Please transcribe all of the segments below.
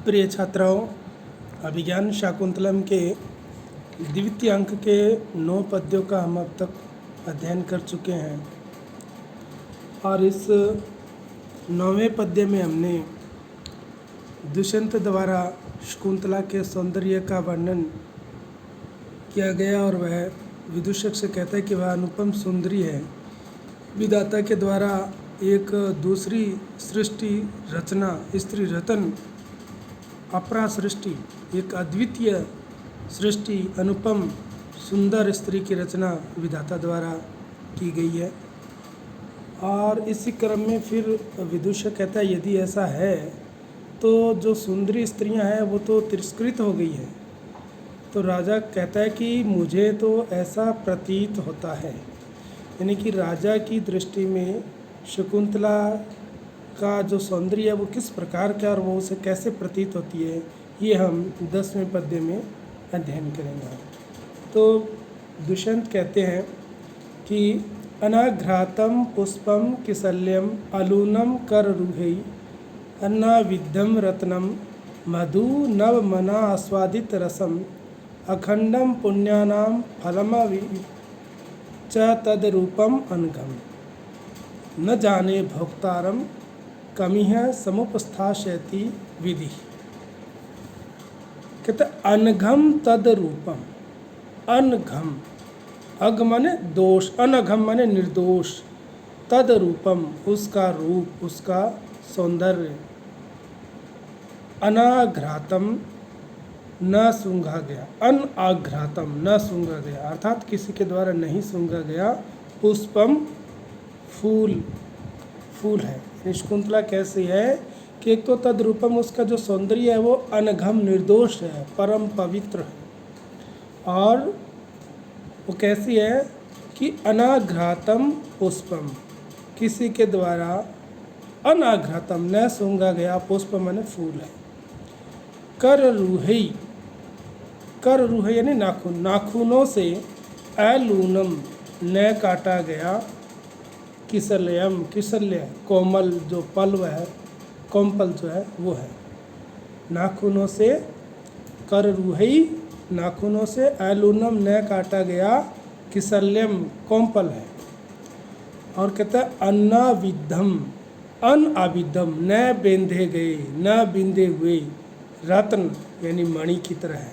प्रिय छात्राओं, अभिज्ञान शाकुंतलम के द्वितीय अंक के 9 पद्यों का हम अब तक अध्ययन कर चुके हैं और इस 9वें पद्य में हमने दुष्यंत द्वारा शकुंतला के सौंदर्य का वर्णन किया गया और वह विदूषक से कहता है कि वह अनुपम सुंदरी है। विधाता के द्वारा एक दूसरी सृष्टि रचना, स्त्री रतन, अपरा सृष्टि, एक अद्वितीय सृष्टि, अनुपम सुंदर स्त्री की रचना विधाता द्वारा की गई है। और इसी क्रम में फिर विदूषक कहता है यदि ऐसा है तो जो सुंदरी स्त्रियां हैं वो तो तिरस्कृत हो गई है। तो राजा कहता है कि मुझे तो ऐसा प्रतीत होता है, यानी कि राजा की दृष्टि में शकुंतला का जो सौंदर्य है वो किस प्रकार का और वो उसे कैसे प्रतीत होती है, ये हम 10वें पद्य में अध्ययन करेंगे। तो दुष्यंत कहते हैं कि अनाघ्रातम पुष्पम किसल्यम अलूनम कर रूहै अन्नाविद्धम रत्नम मधु नव मना आस्वादित रसम अखंडम पुण्यानाम फलमवि च तदरूपम अनघम न जाने भोक्तारम कमिह समुपस्थास्यति विधि। कहते अनघम तदरूपम, अनघम, अघ माने दोष, अनघम माने निर्दोष, तदरूपम उसका रूप, उसका सौंदर्य, अनाघ्रातम न सूंघा गया, अनआघ्रातम न सूंघा गया अर्थात किसी के द्वारा नहीं सूंघा गया, पुष्पम फूल, फूल है। शकुंतला कैसी है कि एक तो तद्रूपम उसका जो सौंदर्य है वो अनघम निर्दोष है, परम पवित्र है। और वो कैसी है कि अनाघ्रातम पुष्पम, किसी के द्वारा अनाघ्रातम न सूंघा गया पुष्प माने फूल है। कर रूहै, कर रूहै यानी नाखून, नाखूनों से अलूनम न काटा गया, किसल्यम, किसल्य कोमल जो पल्व है, कोमपल जो है वो है। नाखूनों से, कर रूहै नाखूनों से, अलूनम न काटा गया, किसल्यम कोमपल है। और कहता है अन्नाविद्धम, अनआविद्धम न बेंधे गए, न बिंधे हुए, रत्न यानी मणि की तरह है।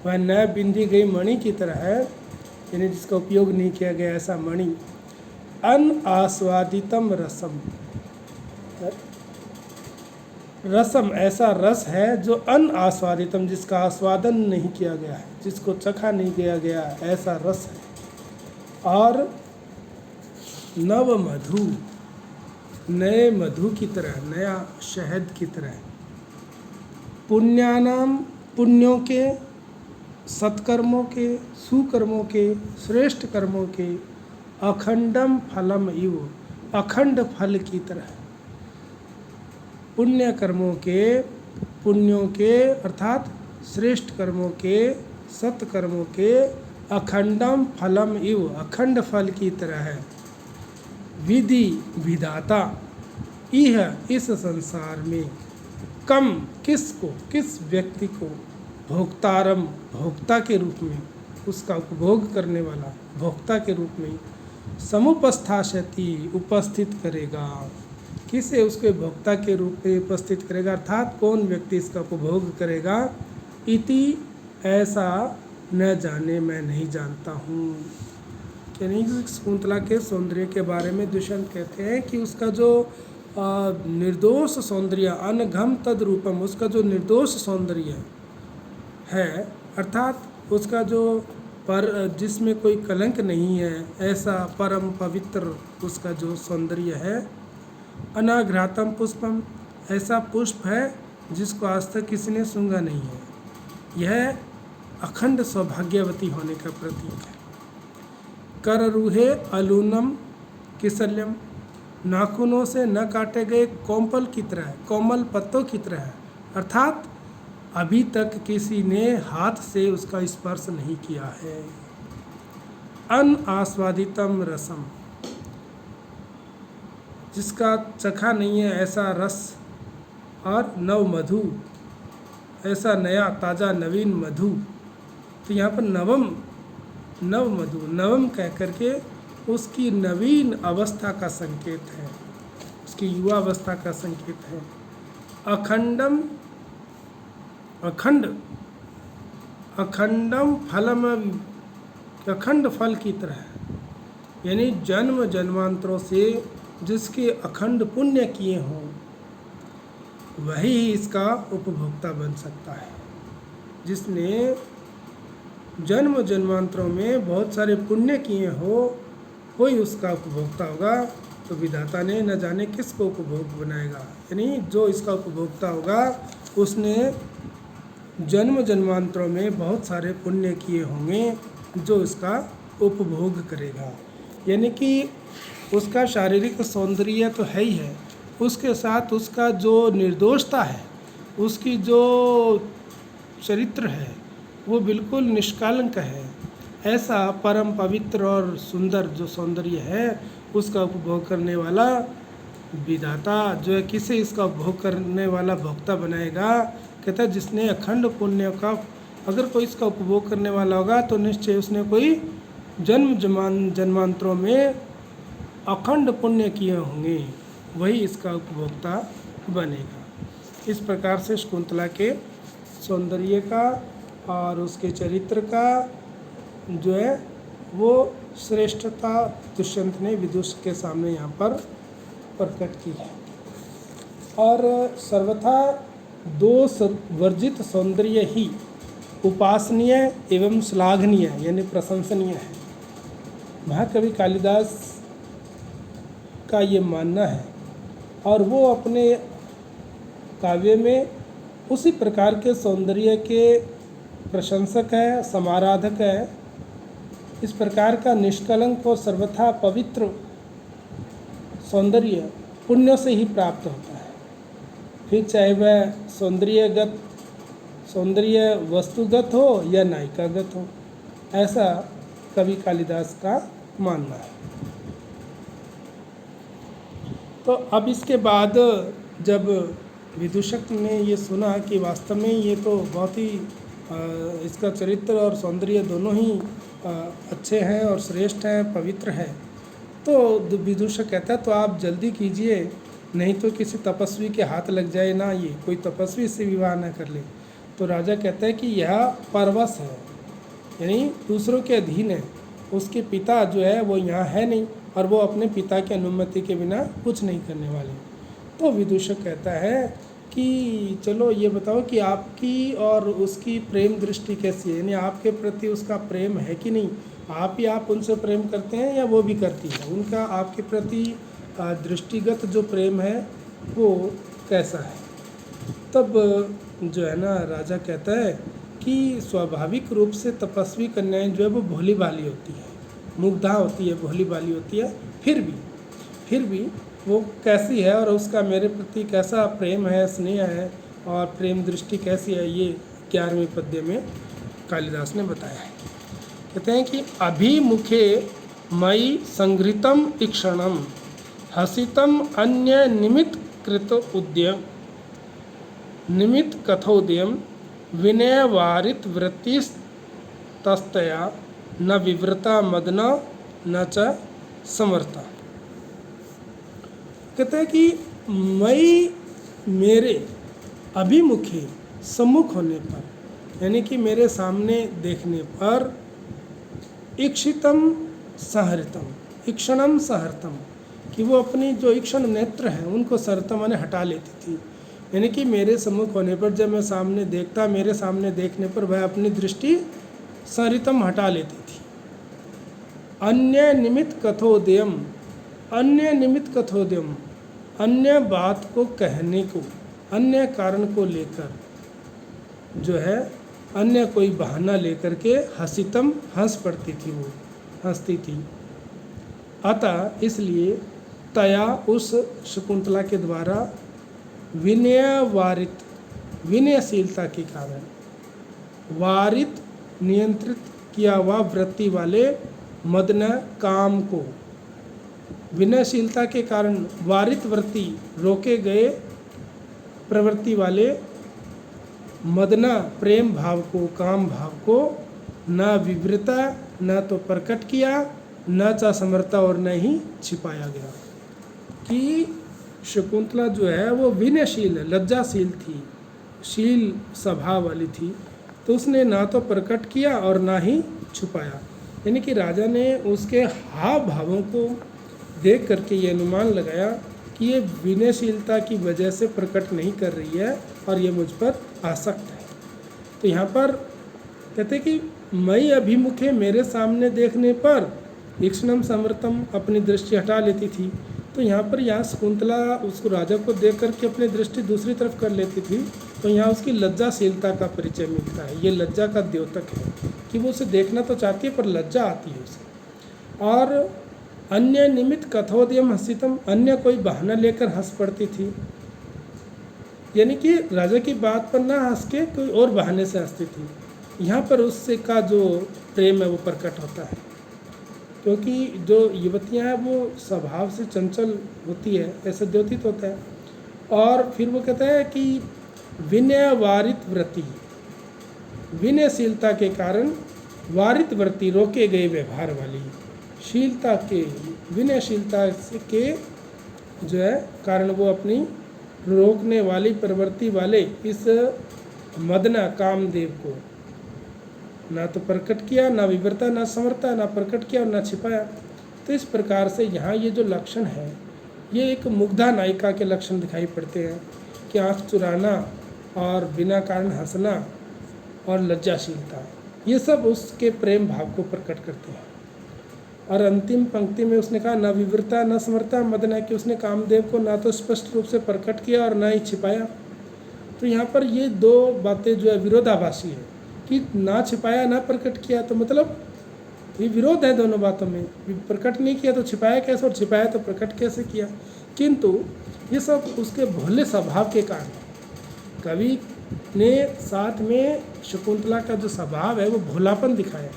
वह न बिंधी गई मणि की तरह है, यानी जिसका उपयोग नहीं किया गया ऐसा मणि। अनआस्वादितम रसम, रसम ऐसा रस है जो अनआस्वादितम जिसका आस्वादन नहीं किया गया है, जिसको चखा नहीं किया गया, ऐसा रस है। और नव मधु, नए मधु की तरह, नया शहद की तरह, पुण्यानाम पुण्यों के, सत्कर्मों के, सुकर्मों के, श्रेष्ठ कर्मों के, अखंडम फलम इव अखंड फल की तरह, पुण्य कर्मों के, पुण्यों के अर्थात श्रेष्ठ कर्मों के, सत्कर्मों के, अखंडम फलम इव अखंड फल की तरह है। विधि विधाता यह इस संसार में कम किसको, किस व्यक्ति को, भोक्तारम भोक्ता के रूप में, उसका उपभोग करने वाला भोक्ता के रूप में, समुपस्थास्यति उपस्थित करेगा, किसे उसके भोक्ता के रूप में उपस्थित करेगा अर्थात कौन व्यक्ति इसका उपभोग करेगा। इति ऐसा न जाने, मैं नहीं जानता हूँ। यानी शकुंतला के सौंदर्य के बारे में दुष्यंत कहते हैं कि उसका जो निर्दोष सौंदर्य, अनघम तद्रूपम, उसका जो निर्दोष सौंदर्य है अर्थात उसका जो पर जिसमें कोई कलंक नहीं है, ऐसा परम पवित्र उसका जो सौंदर्य है। अनाघ्रातम पुष्पम, ऐसा पुष्प है जिसको आज तक किसी ने सूंघा नहीं है। यह अखंड सौभाग्यवती होने का प्रतीक है। कर रूहे अलूनम किसल्यम, नाखूनों से न काटे गए कोमपल की तरह, कोमल पत्तों की तरह है अर्थात अभी तक किसी ने हाथ से उसका स्पर्श नहीं किया है। अनआस्वादितम रसम, जिसका चखा नहीं है ऐसा रस। और नव मधु, ऐसा नया ताज़ा नवीन मधु। तो यहाँ पर नव मधु, नवम कह करके उसकी नवीन अवस्था का संकेत है, उसकी युवा अवस्था का संकेत है। अखंडम फलम, अखंड फल की तरह, यानी जन्म जन्मांतरों से जिसके अखंड पुण्य किए हों वही इसका उपभोक्ता बन सकता है। जिसने जन्म जन्मांतरों में बहुत सारे पुण्य किए हो कोई उसका उपभोक्ता होगा। तो विधाता ने न जाने किसको उपभोग बनाएगा, यानी जो इसका उपभोक्ता होगा उसने जन्म जन्मांतरों में बहुत सारे पुण्य किए होंगे जो इसका उपभोग करेगा। यानी कि उसका शारीरिक सौंदर्य तो है ही है, उसके साथ उसका जो निर्दोषता है, उसकी जो चरित्र है वो बिल्कुल निष्कलंक है। ऐसा परम पवित्र और सुंदर जो सौंदर्य है उसका उपभोग करने वाला विधाता जो है किसे इसका उपभोग करने वाला भोक्ता बनाएगा। कहता है जिसने अखंड पुण्य का, अगर कोई इसका उपभोग करने वाला होगा तो निश्चय उसने कोई जन्म जन्मांतरों में अखंड पुण्य किए होंगे, वही इसका उपभोक्ता बनेगा। इस प्रकार से शकुंतला के सौंदर्य का और उसके चरित्र का जो है वो श्रेष्ठता दुष्यंत ने विदुष के सामने यहाँ पर प्रकट की है। और सर्वथा दोष वर्जित सौंदर्य ही उपासनीय एवं श्लाघनीय यानी प्रशंसनीय है। महाकवि कालिदास का ये मानना है और वो अपने काव्य में उसी प्रकार के सौंदर्य के प्रशंसक है, समाराधक है। इस प्रकार का निष्कलंक और सर्वथा पवित्र सौंदर्य पुण्य से ही प्राप्त होता है। फिर चाहे वह सौंदर्य वस्तुगत हो या नायिकागत हो, ऐसा कवि कालिदास का मानना है। तो अब इसके बाद जब विदूषक ने ये सुना कि वास्तव में ये तो बहुत ही इसका चरित्र और सौंदर्य दोनों ही अच्छे हैं और श्रेष्ठ हैं, पवित्र हैं, तो विदूषक कहता है तो आप जल्दी कीजिए, नहीं तो किसी तपस्वी के हाथ लग जाए ना, ये कोई तपस्वी से विवाह ना कर ले। तो राजा कहता है कि यह परवश है, यानी दूसरों के अधीन है, उसके पिता जो है वो यहाँ है नहीं और वो अपने पिता की अनुमति के बिना कुछ नहीं करने वाले। तो विदूषक कहता है कि चलो ये बताओ कि आपकी और उसकी प्रेम दृष्टि कैसी है, यानी आपके प्रति उसका प्रेम है कि नहीं, आप उनसे प्रेम करते हैं या वो भी करती है, उनका आपके प्रति दृष्टिगत जो प्रेम है वो कैसा है। तब जो है ना राजा कहता है कि स्वाभाविक रूप से तपस्वी कन्याएं जो है वो भोली भाली होती है, मुग्धा होती है, भोली भाली होती है, फिर भी वो कैसी है और उसका मेरे प्रति कैसा प्रेम है, स्नेह है और प्रेम दृष्टि कैसी है, ये 11वें पद्य में कालिदास ने बताया है। कहते हैं कि अभिमुखे मयि संघृतम इक्षणम हसितम अन्य निमित्त कृत उद्यम निमित्त कथोदयम विनयवारित वृत्तिस्तस्तया न विवृता मदना न च समर्था। कहते हैं कि मई मेरे अभिमुखे सम्मुख होने पर, यानी कि मेरे सामने देखने पर इक्षितम सहृतम, इक्षणम सहृतम, कि वो अपनी जो इक्षण नेत्र हैं उनको सहृतम माने हटा लेती थी, यानी कि मेरे सम्मुख होने पर जब मैं सामने देखता, मेरे सामने देखने पर वह अपनी दृष्टि सहृतम हटा लेती थी। अन्य निमित्त कथोदयम, अन्य निमित्त कथोदयम, अन्य बात को कहने को, अन्य कारण को लेकर जो है अन्य कोई बहाना लेकर के हसितम हंस पड़ती थी, वो हंसती थी। अतः इसलिए तया उस शकुंतला के द्वारा विनयवारित, विनयशीलता के कारण वारित नियंत्रित किया हुआ वृत्ति वाले मदन काम को, विनयशीलता के कारण वारित वृत्ति रोके गए प्रवृत्ति वाले मदना प्रेम भाव को, काम भाव को न विवृता, न तो प्रकट किया, न च समर्था और न ही छिपाया गया। कि शकुंतला जो है वो विनयशील है, लज्जाशील थी, शील स्वभाव वाली थी, तो उसने ना तो प्रकट किया और ना ही छुपाया। यानी कि राजा ने उसके हाव भावों को देख करके ये अनुमान लगाया कि ये विनयशीलता की वजह से प्रकट नहीं कर रही है और ये मुझ पर आसक्त है। तो यहाँ पर कहते कि मई अभिमुखे, मेरे सामने देखने पर ईक्षणम समर्थम, अपनी दृष्टि हटा लेती थी। तो यहाँ पर शकुंतला उसको राजा को देख करके अपनी दृष्टि दूसरी तरफ कर लेती थी। तो यहाँ उसकी लज्जाशीलता का परिचय मिलता है। ये लज्जा का द्योतक है कि वो उसे देखना तो चाहती है पर लज्जा आती है उसे। और अन्य निमित्त कथोदयम हसितम, अन्य कोई बहाना लेकर हंस पड़ती थी। यानी कि राजा की बात पर ना हंस के कोई और बहाने से हंसती थी। यहाँ पर उससे का जो प्रेम है वो प्रकट होता है, क्योंकि जो युवतियाँ हैं वो स्वभाव से चंचल होती है, ऐसा द्योतित होता है। और फिर वो कहता है कि विनय वारित व्रति, विनयशीलता के कारण वारित व्रति, रोके गए व्यवहार वाली, शीलता के, विनयशीलता के जो है कारण वो अपनी रोकने वाली प्रवृत्ति वाले इस मदना कामदेव को ना तो प्रकट किया, ना विवरता, ना समर्था, ना प्रकट किया और ना छिपाया। तो इस प्रकार से यहाँ ये जो लक्षण है ये एक मुग्धा नायिका के लक्षण दिखाई पड़ते हैं कि आँख चुराना और बिना कारण हंसना और लज्जाशीलता, ये सब उसके प्रेम भाव को प्रकट करते हैं। और अंतिम पंक्ति में उसने कहा न विवरता न समर्था मदना, कि उसने कामदेव को ना तो स्पष्ट रूप से प्रकट किया और ना ही छिपाया। तो यहाँ पर ये दो बातें जो है विरोधाभासी है कि ना छिपाया ना प्रकट किया, तो मतलब ये विरोध है दोनों बातों में। प्रकट नहीं किया तो छिपाया कैसे, और छिपाया तो प्रकट कैसे किया। किंतु ये सब उसके भोले स्वभाव के कारण है। कवि ने साथ में शकुंतला का जो स्वभाव है वो भोलापन दिखाया,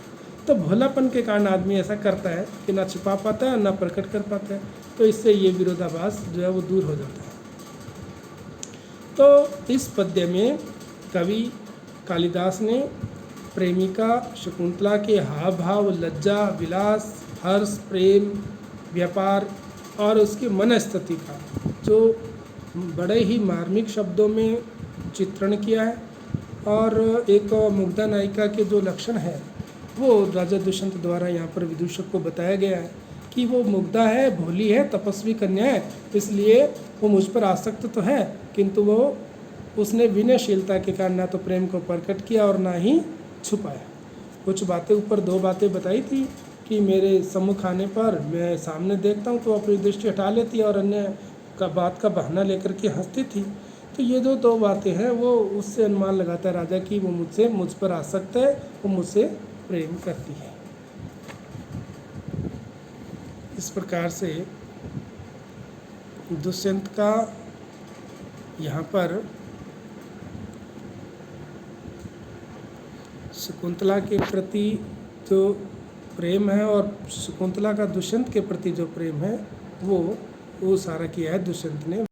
तो भोलापन के कारण आदमी ऐसा करता है कि ना छिपा पाता है ना प्रकट कर पाता है। तो इससे ये विरोधाभास जो है वो दूर हो जाता है। तो इस पद्य में कवि कालिदास ने प्रेमिका शकुंतला के हाव भाव, लज्जा, विलास, हर्ष, प्रेम, व्यापार और उसकी मनस्थिति का जो बड़े ही मार्मिक शब्दों में चित्रण किया है। और एक मुग्धा नायिका के जो लक्षण है वो राजा दुष्यंत द्वारा यहाँ पर विदूषक को बताया गया है कि वो मुग्धा है, भोली है, तपस्वी कन्या है, इसलिए वो मुझ पर आसक्त तो है, किंतु वो उसने विनयशीलता के कारण ना तो प्रेम को प्रकट किया और ना ही छुपाया। कुछ बातें ऊपर दो बातें बताई थी कि मेरे सम्मुख आने पर मैं सामने देखता हूँ तो अपनी दृष्टि हटा लेती है और अन्य का बात का बहाना लेकर के हंसती थी। तो ये जो दो बातें हैं वो उससे अनुमान लगाता है राजा की वो मुझ पर आसक्त है, वो मुझसे प्रेम करती है। इस प्रकार से दुष्यंत का यहाँ पर शकुंतला के प्रति जो प्रेम है और शकुंतला का दुष्यंत के प्रति जो प्रेम है वो सारा किया है दुष्यंत ने।